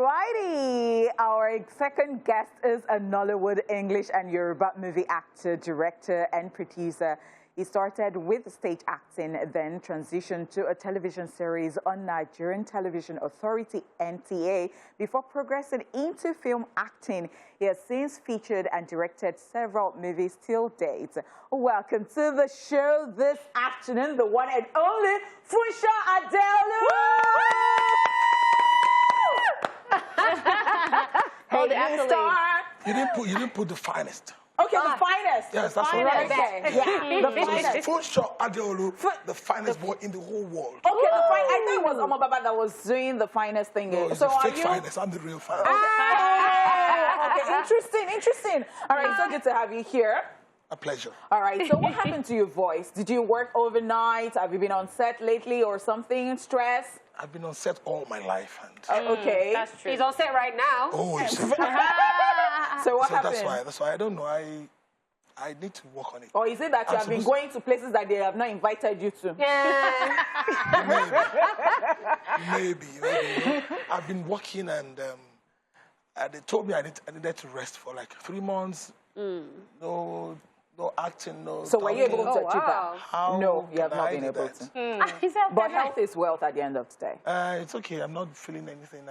Alrighty, our second guest is a Nollywood, English and Yoruba movie actor, director and producer. He started with stage acting, then transitioned to a television series on Nigerian Television Authority, NTA, before progressing into film acting. He has since featured and directed several movies till date. Welcome to the show this afternoon, the one and only Funsho Adeolu! Hey, the star. You didn't put the finest. Okay, the finest. Yes, that's what right. it is. Yeah, the finest. Funsho Adeolu, the finest boy in the whole world. Okay, the finest. I thought it was Oma Baba that was doing the finest thing. No, it's so the are fake you? finest. I'm the real finest. Okay, interesting. All right, so good to have you here. A pleasure. All right, so what happened to your voice? Did you work overnight? Have you been on set lately or something? Stress? I've been on set all my life. And Okay. That's true. He's on set right now. oh, you see. So what So happened? that's why I don't know. I need to work on it. Or is it that you have been going to places that they have not invited you to? Yeah. Maybe. I've been working and they told me I needed to rest for like 3 months. No acting, no. So were you able to Oh, achieve wow. that? How No, you have can not I been do able that? to. But health is wealth at the end of the day. It's okay. I'm not feeling anything.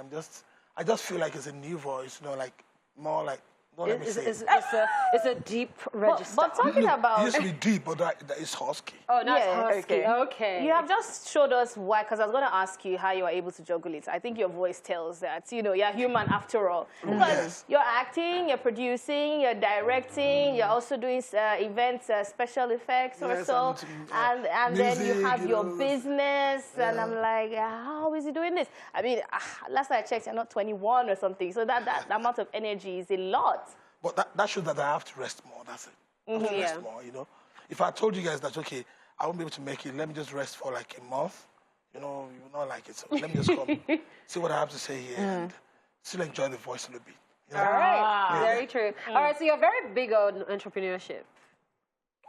I just feel like it's a new voice. You know, like more like. Don't let me say. It's a deep register. But talking It about... used to be deep, but that is husky. Oh, not Yeah, husky. Okay. You have just showed us why, because I was going to ask you how you are able to juggle it. I think your voice tells that, you know, you're human after all. Because Yes. you're acting, you're producing, you're directing, you're also doing events, special effects or Yes, so. And then you music, have you your know. business, and I'm like, how is he doing this? I mean, last time I checked, you're not 21 or something. So that amount of energy is a lot. But that shows that I have to rest more. That's it. I have to rest more, you know. If I told you guys that, okay, I won't be able to make it, let me just rest for like a month, you know, you will not like it. So let me just come, see what I have to say here, and still enjoy the voice a little bit. You know? All right. Very true. All right, so you're very big on entrepreneurship.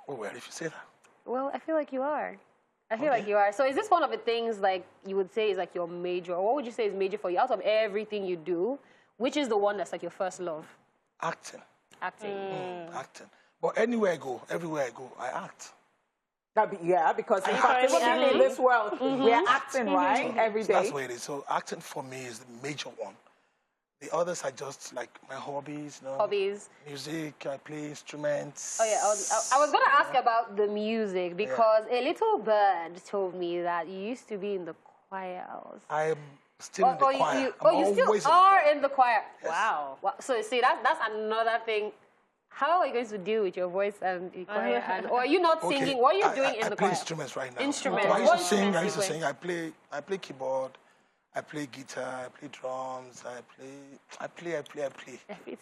Oh, well, if you say that. Well, I feel like you are. I feel like you are. So is this one of the things like you would say is like your major, or what would you say is major for you out of everything you do? Which is the one that's like your first love? Acting. Acting. Acting. But everywhere I go, I act. Because in fact, even in this world, we are acting, right, every day. So that's where it is. So acting for me is the major one. The others are just like my hobbies, you know. Hobbies. Music, I play instruments. Oh, yeah. I was going to ask about the music because a little bird told me that you used to be in the choirs. I'm still in the choir. You still are in the choir. Yes. Wow. So see, that's another thing. How are you going to deal with your voice and the choir? Or are you not singing? What are you doing in the choir? I play instruments right now. Instruments. I used to sing. I play keyboard. I play guitar. I play drums. I play.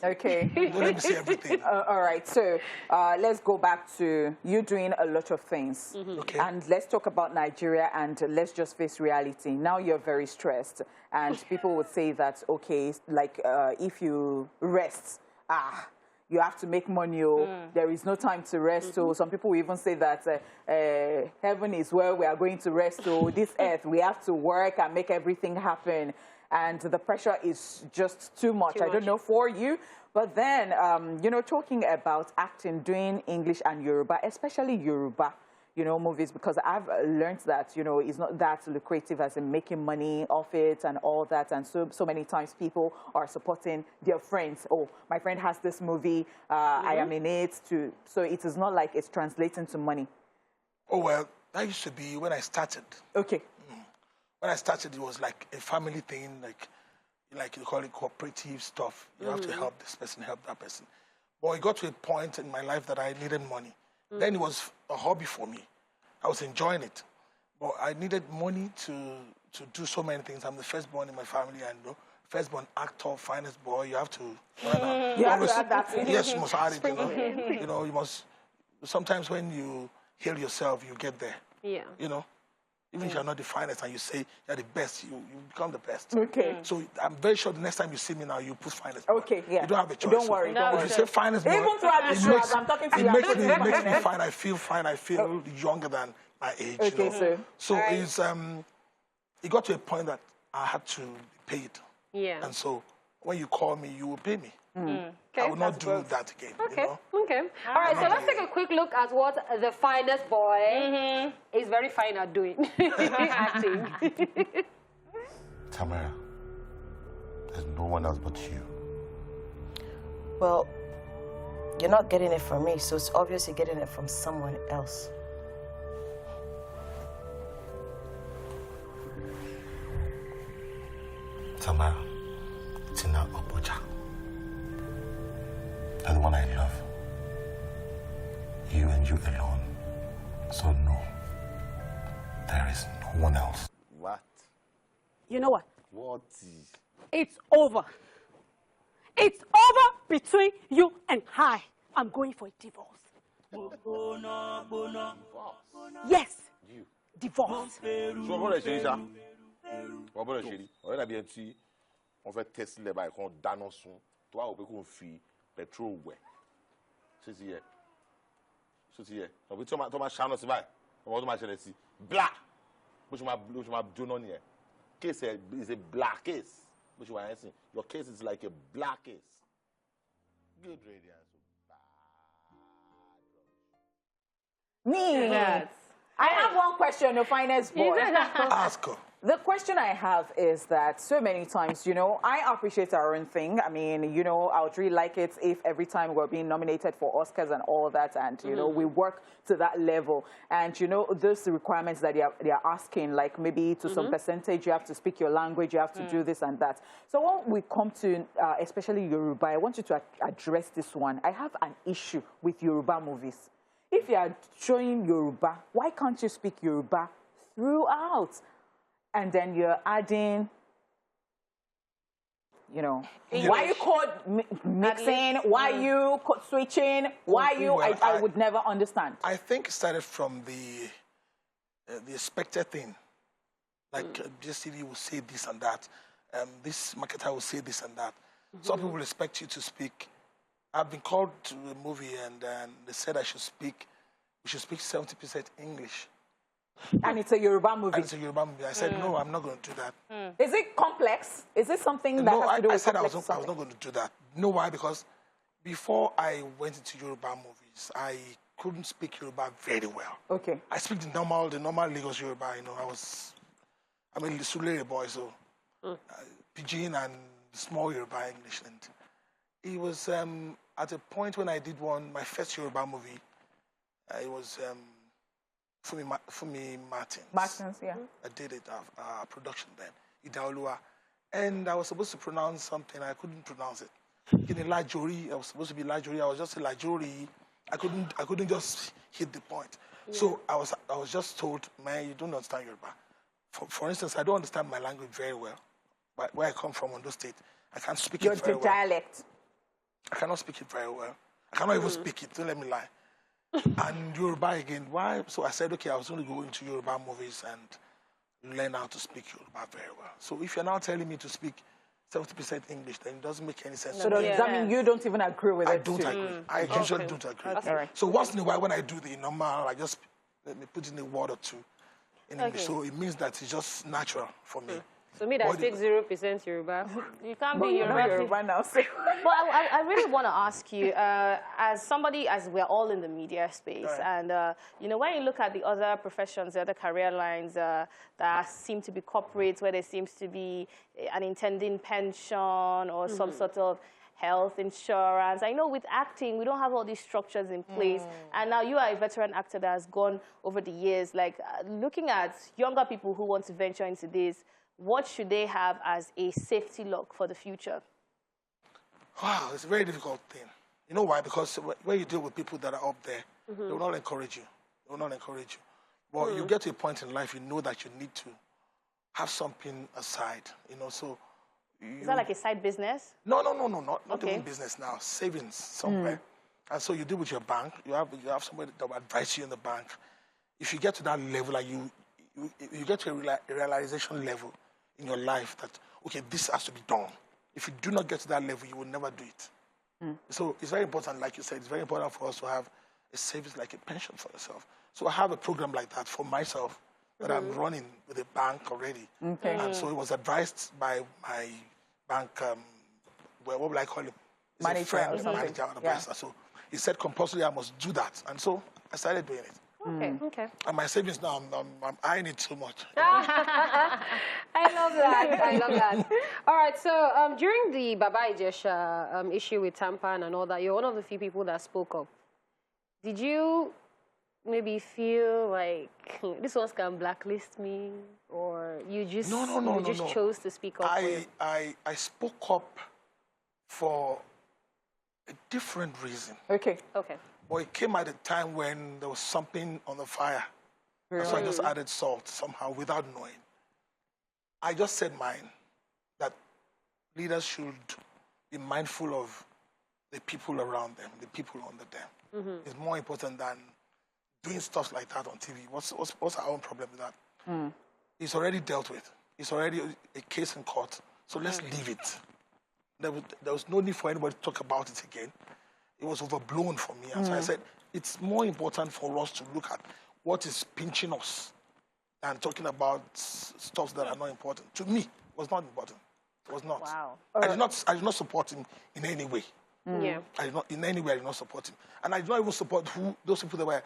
Okay. Don't let me say everything. All right, so let's go back to you doing a lot of things. Okay. And let's talk about Nigeria and let's just face reality. Now you're very stressed and people would say that, okay, like if you rest, you have to make money, there is no time to rest. So some people will even say that heaven is where we are going to rest. So this earth, we have to work and make everything happen. And the pressure is just too much. I don't know for you. But then, you know, talking about acting, doing English and Yoruba, especially Yoruba, you know, movies, because I've learned that, you know, it's not that lucrative as in making money off it and all that. And so many times people are supporting their friends. Oh, my friend has this movie, I am in it too. So it is not like it's translating to money. Oh, well, that used to be when I started. Okay. When I started, it was like a family thing, like you call it cooperative stuff. You have to help this person, help that person. But it got to a point in my life that I needed money. Then it was a hobby for me. I was enjoying it. But I needed money to do so many things. I'm the firstborn in my family, and firstborn actor, finest boy. You have to. You have to add that. Yes, you must add it. You know, you know, you must. Sometimes when you heal yourself, you get there. Yeah. You know, even if you're not the finest and you say you're the best, you become the best. Okay. So I'm very sure the next time you see me now, you put finest. Okay, yeah. You don't have a choice. Don't worry. No, If you say finest boy, Even to have the show, I'm talking to you. it makes me fine. I feel fine. I feel younger than my age. Okay, you know? So right. it's it got to a point that I had to pay it. Yeah. And so when you call me, you will pay me. Okay, I will not do that again. Okay, You know? okay. All right, so let's take a quick look at what the finest boy is very fine at doing. Acting. Tamara, there's no one else but you. Well, you're not getting it from me, so it's obvious you're getting it from someone else. Tamara, Tina Opoja. And one I love. You and you alone. So no, there is no one else. What? You know what? What is? It's over. It's over between you and I. I'm going for a divorce. Yes. You. Divorce. So what is it? What is it? On a bien dit, on fait tester les bails qu'on d'annonce. Toi, on peut qu'on fait pétrole ouais. C'est ça. C'est ça. On peut tomber channel c'est bail. On va tomber channel ici. Black. Which my do non here. Case is a black case. Which you are saying. Your case is like a black case. Good radio. Me. Yes. I have one question, the finest boy. Ask her. The question I have is that so many times, you know, I appreciate our own thing. I mean, you know, I would really like it if every time we're being nominated for Oscars and all that, and, you know, we work to that level. And, you know, those requirements that they are asking, like maybe to some percentage, you have to speak your language, you have to do this and that. So when we come to, especially Yoruba, I want you to address this one. I have an issue with Yoruba movies. If you are showing Yoruba, why can't you speak Yoruba throughout? And then you're adding, you know, why you code mixing, why you code switching, why you, Well, I would never understand. I think it started from the expected thing. Like GSTV will say this and that. This marketer will say this and that. Some people will expect you to speak. I've been called to a movie and they said we should speak 70% English. And it's a Yoruba movie. And it's a Yoruba movie. I said, no, I'm not going to do that. Is it complex? Is it something that No, has to do with I said I was complex not going to do that. You know why? Because before I went into Yoruba movies, I couldn't speak Yoruba very well. Okay. I speak the normal Lagos Yoruba. You know, I'm a Sulere boy, so Pidgin and small Yoruba English. And it was at a point when I did my first Yoruba movie. It was Fumi Martins. Martins, yeah. I did it, production then, Adeolu. And I was supposed to pronounce something, I couldn't pronounce it. In Lajori, I was supposed to be Lajori, I was just a Lajori. I couldn't just hit the point. Yeah. So I was just told, man, you don't understand Yoruba. For instance, I don't understand my language very well. But where I come from, Ondo State, I can't speak it very well. Your dialect. I cannot speak it very well. I cannot even speak it, don't let me lie. And Yoruba again, why? So I said, okay, I was going to go into Yoruba movies and learn how to speak Yoruba very well. So if you're now telling me to speak 70% English, then it doesn't make any sense. So does that mean you don't even agree with it? I don't agree. I usually don't agree. Okay. All right. So once in a while when I do the normal, I just let me put in a word or two in English. So it means that it's just natural for me. So me that speaks 0% Yoruba. You can't be Yoruba now. But I really want to ask you, as somebody, as we're all in the media space, and you know, when you look at the other professions, the other career lines that seem to be corporate, where there seems to be an intending pension or some sort of health insurance. I know with acting, we don't have all these structures in place. And now you are a veteran actor that has gone over the years. Like looking at younger people who want to venture into this, what should they have as a safety lock for the future? Wow, it's a very difficult thing. You know why? Because when you deal with people that are up there, they will not encourage you. They will not encourage you. Well, you get to a point in life, you know that you need to have something aside, you know, so... Is that like a side business? No, not even business now, savings somewhere. And so you deal with your bank, you have somebody that will advise you in the bank. If you get to that level, like you get to a realization level in your life that, okay, this has to be done. If you do not get to that level, you will never do it. So it's very important, like you said, it's very important for us to have a savings like a pension for yourself. So I have a program like that for myself that I'm running with a bank already. And so it was advised by my bank what will I call him? He's Manager a friend, or something. manager, and Yeah. so he said compulsorily I must do that, and so I started doing it. Okay, okay. And my savings now, I'm eyeing it too much. I love that. I love that. All right, so during the Baba Ijesha issue with Tampan and all that, you're one of the few people that spoke up. Did you maybe feel like this one can blacklist me, or you just chose to speak up? I spoke up for a different reason. Okay. Okay. But it came at a time when there was something on the fire. Really? So I just added salt somehow without knowing. I just said mine, that leaders should be mindful of the people around them, the people under them. It's more important than doing stuff like that on TV. What's our own problem with that? It's already dealt with. It's already a case in court. So let's leave it. There was no need for anybody to talk about it again. It was overblown for me. And so I said, it's more important for us to look at what is pinching us than talking about stuff that are not important. To me, it was not important. It was not. Wow. I did not support him in any way. Yeah. In any way, I did not support him. And I did not even support those people that were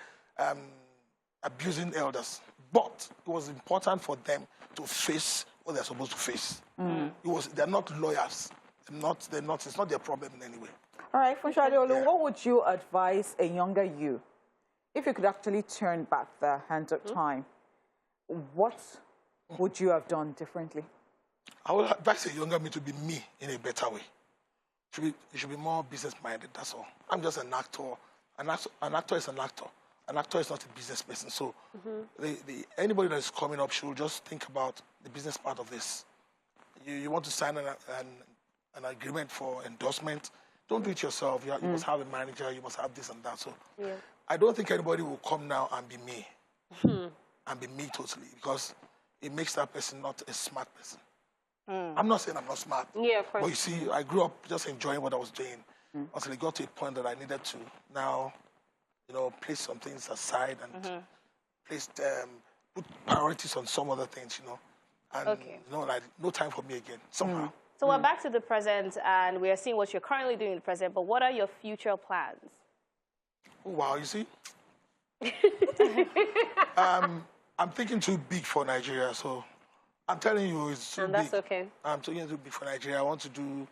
abusing elders. But it was important for them to face what they're supposed to face. They're not lawyers. It's not their problem in any way. All right, Funsho Adeolu, what would you advise a younger you, if you could actually turn back the hands of time? What would you have done differently? I would advise a younger me to be me in a better way. You should be more business-minded, that's all. I'm just an actor. An actor is an actor. An actor is not a business person. So anybody that is coming up should just think about the business part of this. You want to sign an agreement for endorsement, don't do it yourself. You must have a manager, you must have this and that. So I don't think anybody will come now and be me. And be me totally, because it makes that person not a smart person. I'm not saying I'm not smart. Yeah, of course. But you see, I grew up just enjoying what I was doing until it got to a point that I needed to now, place some things aside and put priorities on some other things, And, like, no time for me again, somehow. So we're back to the present, and we are seeing what you're currently doing in the present, but what are your future plans? Oh, wow, you see? I'm thinking too big for Nigeria, so I'm telling you, it's too big. And that's okay. I'm thinking too big for Nigeria. I want to do...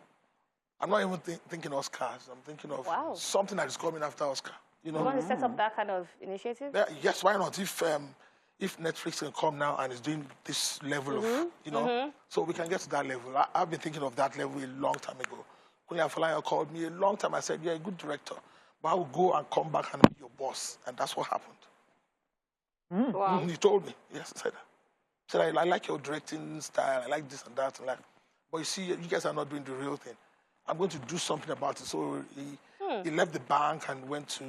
I'm not even thinking Oscars. I'm thinking of something that is coming after Oscar. You want to set up that kind of initiative? Yeah, yes, why not? If Netflix can come now and is doing this level of, so we can get to that level. I've been thinking of that level a long time ago. Kunya Falaya called me a long time. I said, you're a good director, but I will go and come back and be your boss. And that's what happened. Wow. He told me, yes, I said, I like your directing style. I like this and that. But you see, you guys are not doing the real thing. I'm going to do something about it. So he left the bank and went to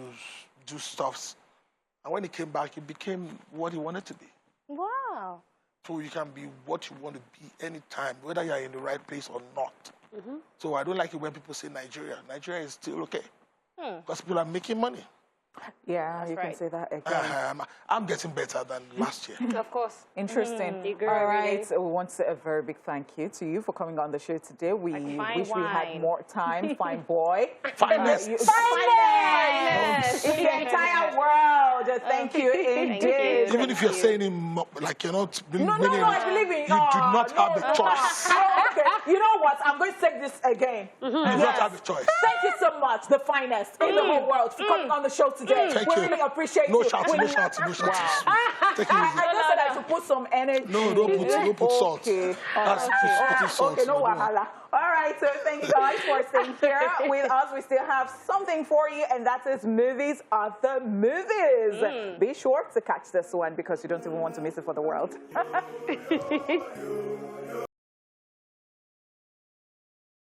do stuffs. And when he came back, he became what he wanted to be. Wow. So you can be what you want to be anytime, whether you're in the right place or not. So I don't like it when people say Nigeria. Nigeria is still okay. Because people are making money. Yeah, you can say that again. I'm getting better than last year. Of course. Interesting. All right. We want to say a very big thank you to you for coming on the show today. We wish we had more time. Fine boy. Finest. Finest. In the entire world. Thank you indeed. Even if you're saying him like you're not No, I believe in you. You do not have the choice. Okay. You know what? I'm going to take this again. You do not have a choice. Thank you so much, the finest in the whole world, for coming on the show today. Thank we you. really appreciate No you. shouts. Wow. Take it easy. I just said I should put some energy. No, don't put salt. Okay. That's putting salt. Okay, no wahala. All right, so thank you guys for staying here with us. We still have something for you, and that is Movies of the Movies. Be sure to catch this one because you don't even want to miss it for the world.